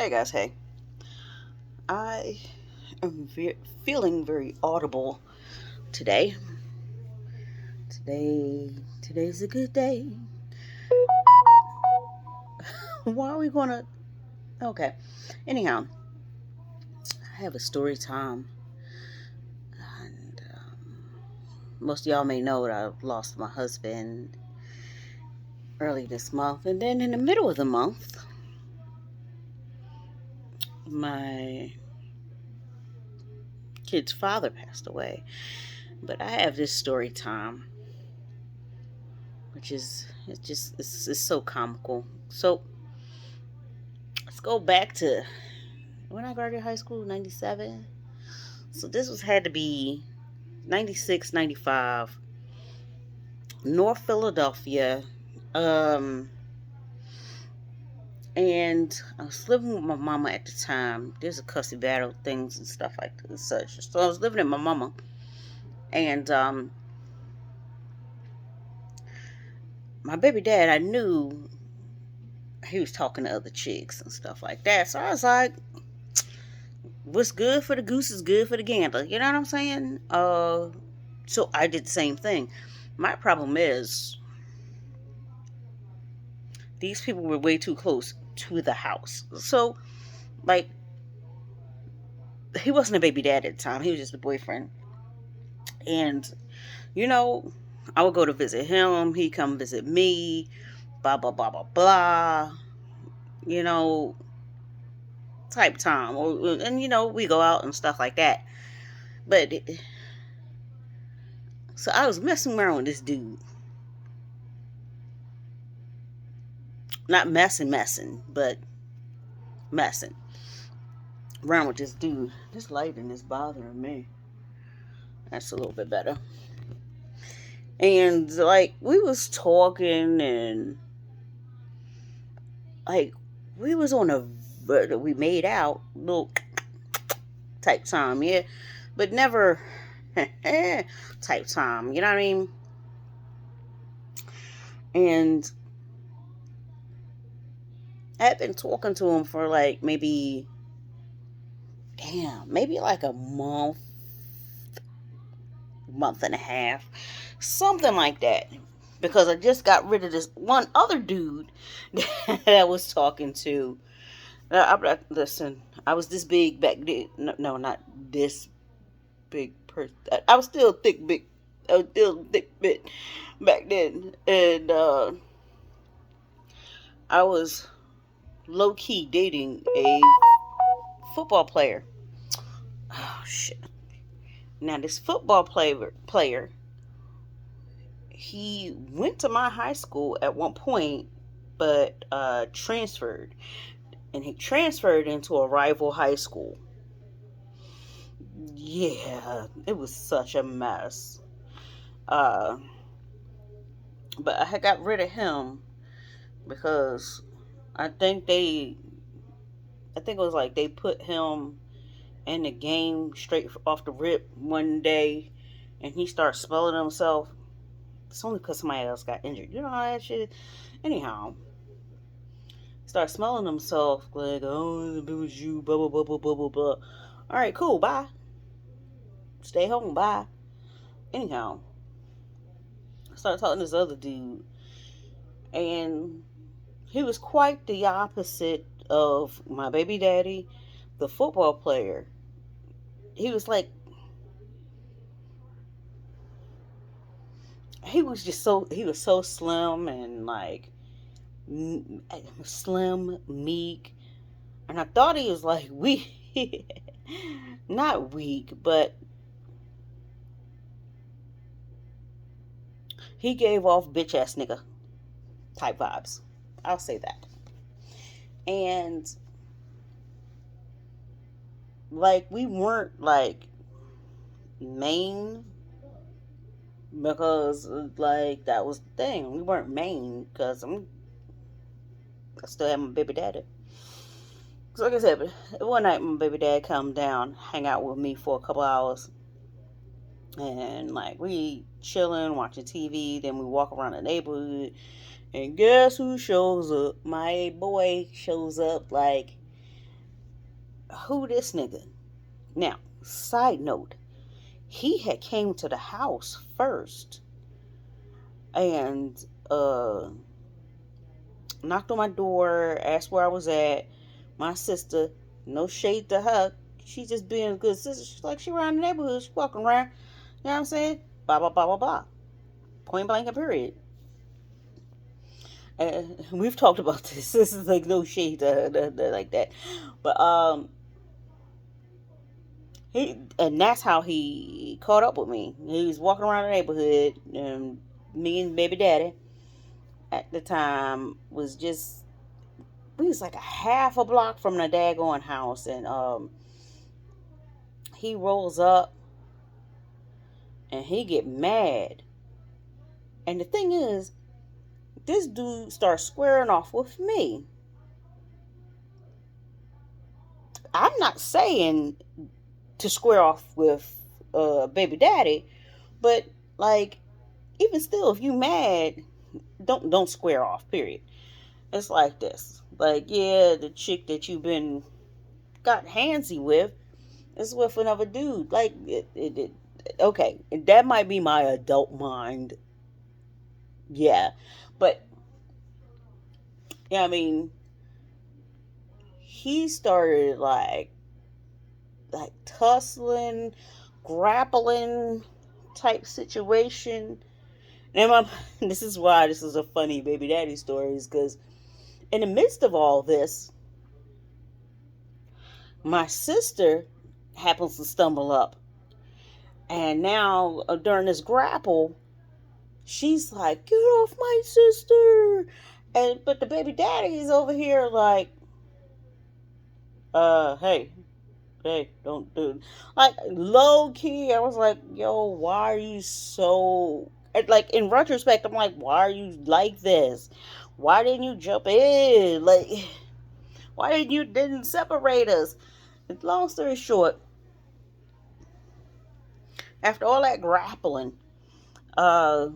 Hey guys, hey. I am feeling very audible today. Today's a good day. Why are we gonna? Okay. Anyhow, I have a story time, and most of y'all may know that I lost my husband early this month, and then in the middle of the month, my kid's father passed away. But I have this story time, which is it's so comical. So let's go back to when I graduated high school, 97. So this was had to be 96, 95, North Philadelphia. Um, and I was living with my mama at the time. There's a cussy battle things and stuff like that, such. So I was living with my mama, and my baby dad, I knew he was talking to other chicks and stuff like that. So I was like, what's good for the goose is good for the gander. You know what I'm saying? So I did the same thing. My problem is these people were way too close to the house. So, like, he wasn't a baby dad at the time. He was just a boyfriend. And, you know, I would go to visit him. He'd come visit me. Blah, blah, blah, blah, blah. You know, type time. And, we go out and stuff like that. But, so I was messing around with this dude. Not messing, but messing around with this dude. This lighting is bothering me. That's a little bit better. And like we was talking and like we was on we made out little type time, yeah, but never type time. You know what I mean? And I had been talking to him for like maybe like a month and a half, something like that, because I just got rid of this one other dude that I was talking to. Listen, I was this big back then. No, not this big person. I was still thick bit back then, and I was low key dating a football player. Oh shit! Now this football player, he went to my high school at one point, but transferred, and he transferred into a rival high school. Yeah, it was such a mess. Uh, but I had got rid of him because I think it was like they put him in the game straight off the rip one day, and he started smelling himself. It's only because somebody else got injured. You know how that shit. Anyhow, start smelling himself like, oh, it was you, blah blah blah blah blah blah blah. All right, cool, bye. Stay home, bye. Anyhow, I started talking to this other dude, and he was quite the opposite of my baby daddy, the football player. He was like, he was so slim and like slim, meek, and I thought he was like weak, not weak, but he gave off bitch ass nigga type vibes. I'll say that. And like we weren't like main, because like that was the thing. We weren't main because I still have my baby daddy. So like I said, one night my baby dad come down, hang out with me for a couple hours, and like we chilling, watching TV. Then we walk around the neighborhood, and guess who shows up? My boy shows up like who this nigga? Now, side note, he had came to the house first and knocked on my door, asked where I was at. My sister, no shade to her, she just being a good sister. She's like, she around the neighborhood, she walking around. You know what I'm saying? Blah, blah, blah, blah, blah. Point blank and period. We've talked about this. This is like no shade to her, like that. But and that's how he caught up with me. He was walking around the neighborhood, and me and baby daddy at the time was just, we was like a half a block from the daggone house, and he rolls up and he get mad. And the thing is, this dude starts squaring off with me. I'm not saying to square off with baby daddy, but like, even still, if you mad, don't square off, period. It's like this. Like, yeah, the chick that you've been got handsy with is with another dude. Like, okay, that might be my adult mind. Yeah. But, yeah, I mean, he started like tussling, grappling type situation. And this is why this is a funny baby daddy story, is because in the midst of all this, my sister happens to stumble up. And now, during this grapple, she's like, get off my sister. But the baby daddy is over here like, hey, don't do it. Like, low key, I was like, yo, why are you so, like, in retrospect, I'm like, why are you like this? Why didn't you jump in? Like, why didn't separate us? Long story short, after all that grappling, uh,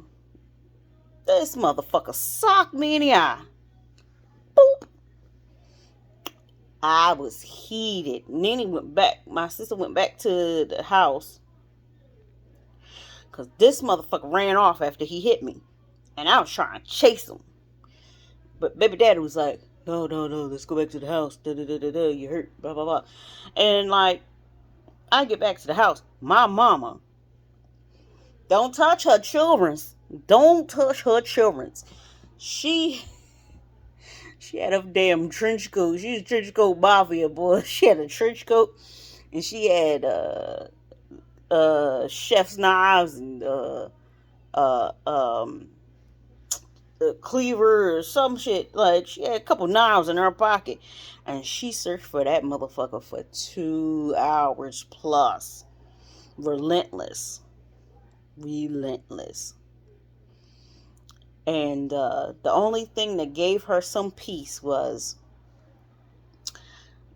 this motherfucker socked me in the eye. Boop. I was heated. Nene went back. My sister went back to the house because this motherfucker ran off after he hit me. And I was trying to chase him. But baby daddy was like, no, let's go back to the house. You hurt, blah, blah, blah. And like, I get back to the house. My mama, don't touch her children's. Don't touch her children's. She had a damn trench coat. She's a trench coat mafia, boy. She had a trench coat, and she had chef's knives and cleaver or some shit. Like, she had a couple knives in her pocket, and she searched for that motherfucker for 2 hours plus. Relentless. And the only thing that gave her some peace was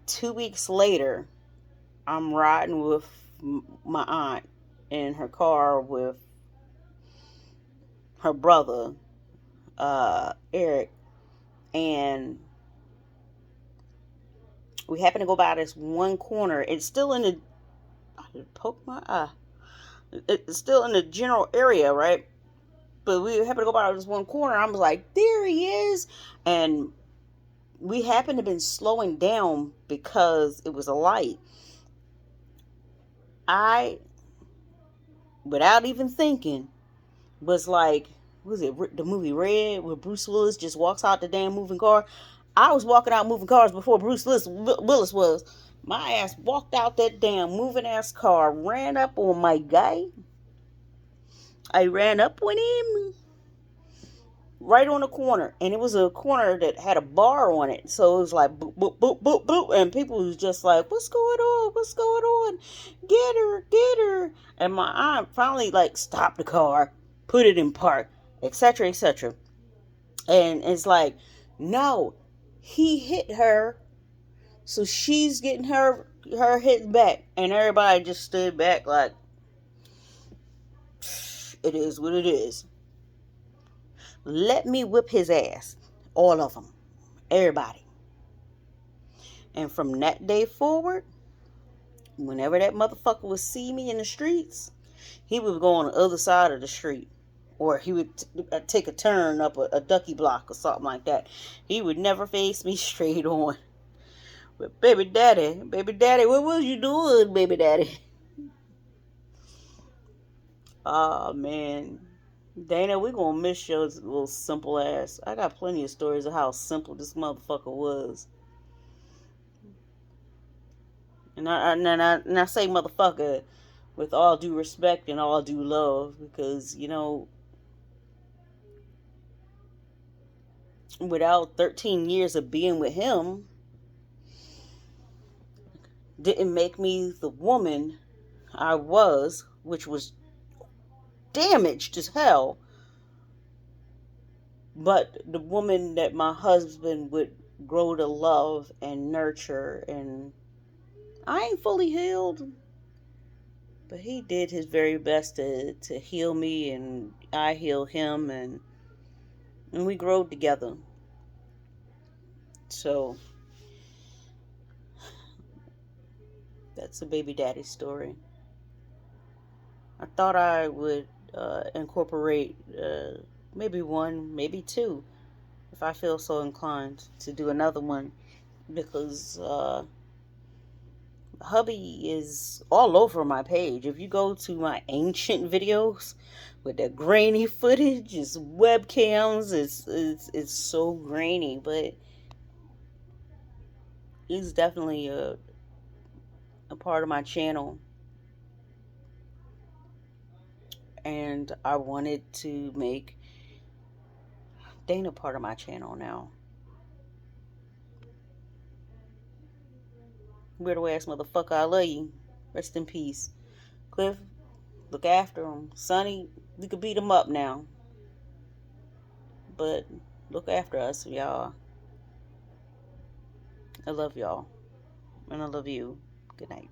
2 weeks later, I'm riding with my aunt in her car with her brother, Eric, and we happen to go by this one corner. It's still in the, I poke my eye. It's still in the general area, right? But we happened to go by this one corner. I was like, there he is. And we happened to have been slowing down because it was a light. I, without even thinking, was like, was it the movie Red, where Bruce Willis just walks out the damn moving car? I was walking out moving cars before Bruce Willis was. My ass walked out that damn moving ass car, ran up on my guy. I ran up on him right on the corner, and it was a corner that had a bar on it, so it was like boop, boop, boop, boop, boop, and people was just like, what's going on, get her, and my aunt finally like stopped the car, put it in park, etc., etc., and it's like, no, he hit her, so she's getting her hit back, and everybody just stood back like, it is what it is. Let me whip his ass. All of them. Everybody. And from that day forward, whenever that motherfucker would see me in the streets, he would go on the other side of the street. Or he would take a turn up a ducky block or something like that. He would never face me straight on. But baby daddy, what was you doing, baby daddy? Oh man. Dana, we gonna miss your little simple ass. I got plenty of stories of how simple this motherfucker was. And I say motherfucker with all due respect and all due love because, without 13 years of being with him, didn't make me the woman I was, which was damaged as hell, but the woman that my husband would grow to love and nurture. And I ain't fully healed, but he did his very best to heal me, and I heal him, and we grow together. So that's a baby daddy story. I thought I would incorporate maybe one, maybe two, if I feel so inclined to do another one, because hubby is all over my page. If you go to my ancient videos with the grainy footage, it's webcams, it's so grainy, but he's definitely a part of my channel, and I wanted to make Dana part of my channel now. Weirdo ass motherfucker, I love you. Rest in peace. Cliff, look after him. Sonny, we could beat him up now, but look after us, y'all. I love y'all, and I love you. Good night.